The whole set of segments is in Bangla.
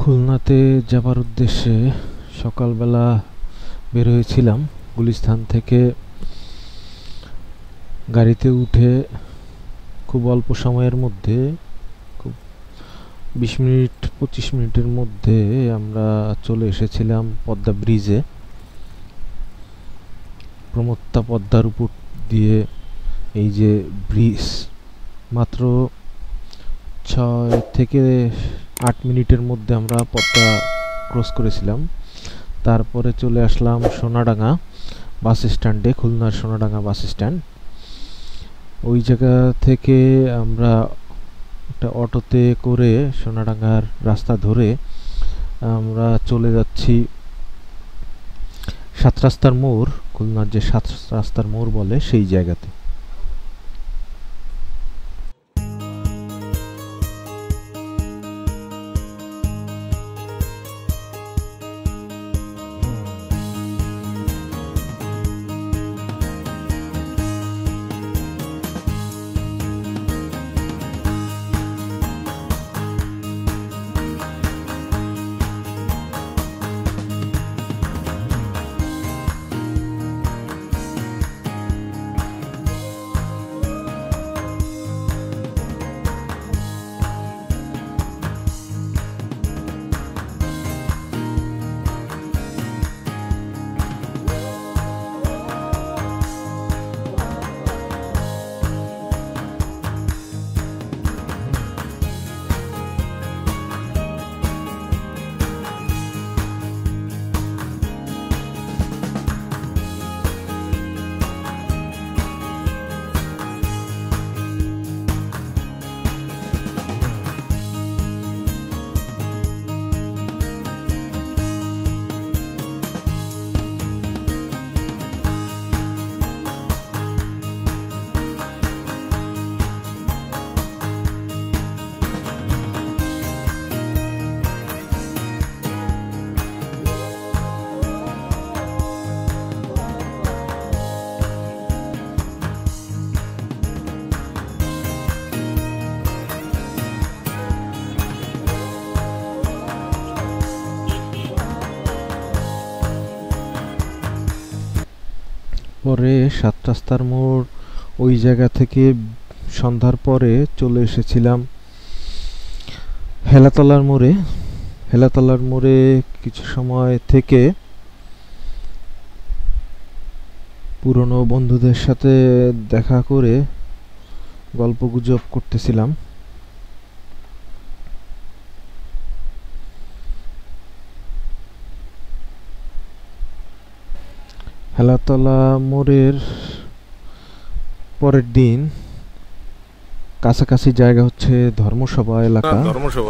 খুলনাতে যাবার উদ্দেশ্যে সকালবেলা বের হয়েছিলাম গুলিস্তান থেকে। গাড়িতে উঠে খুব অল্প সময়ের মধ্যে, খুব 20-25 মিনিটের মধ্যে আমরা চলে এসেছিলাম পদ্মা ব্রিজে। প্রমত্তা পদ্মার উপর দিয়ে এই যে ব্রিজ, মাত্র 6 থেকে 8 মিনিটের মধ্যে আমরা পদ্মা ক্রস করেছিলাম। তারপরে চলে আসলাম সোনাডাঙ্গা বাস স্ট্যান্ডে, খুলনার সোনাডাঙ্গা বাস স্ট্যান্ড। ওই জায়গা থেকে আমরা একটা অটোতে করে সোনাডাঙ্গার রাস্তা ধরে আমরা চলে যাচ্ছি 7 রাস্তার মোড়, খুলনার যে 7 রাস্তার মোড় বলে সেই জায়গাতে। পরে 7 রাস্তার মোড় ওই জায়গা থেকে সন্ধ্যার পরে চলে এসেছিলাম হেলাতলার মোড়ে। হেলাতলার মোড়ে কিছু সময় থেকে পুরনো বন্ধুদের সাথে দেখা করে গল্পগুজব করতেছিলাম। হেলাতলা মোড়ের পরের দিন কাছাকাছি জায়গা হচ্ছে ধর্মসভা এলাকা।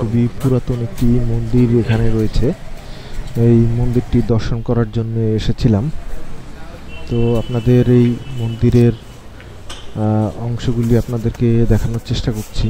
খুবই পুরাতন একটি মন্দির এখানে রয়েছে, এই মন্দিরটি দর্শন করার জন্য এসেছিলাম। তো আপনাদের এই মন্দিরের অংশগুলি আপনাদেরকে দেখানোর চেষ্টা করছি।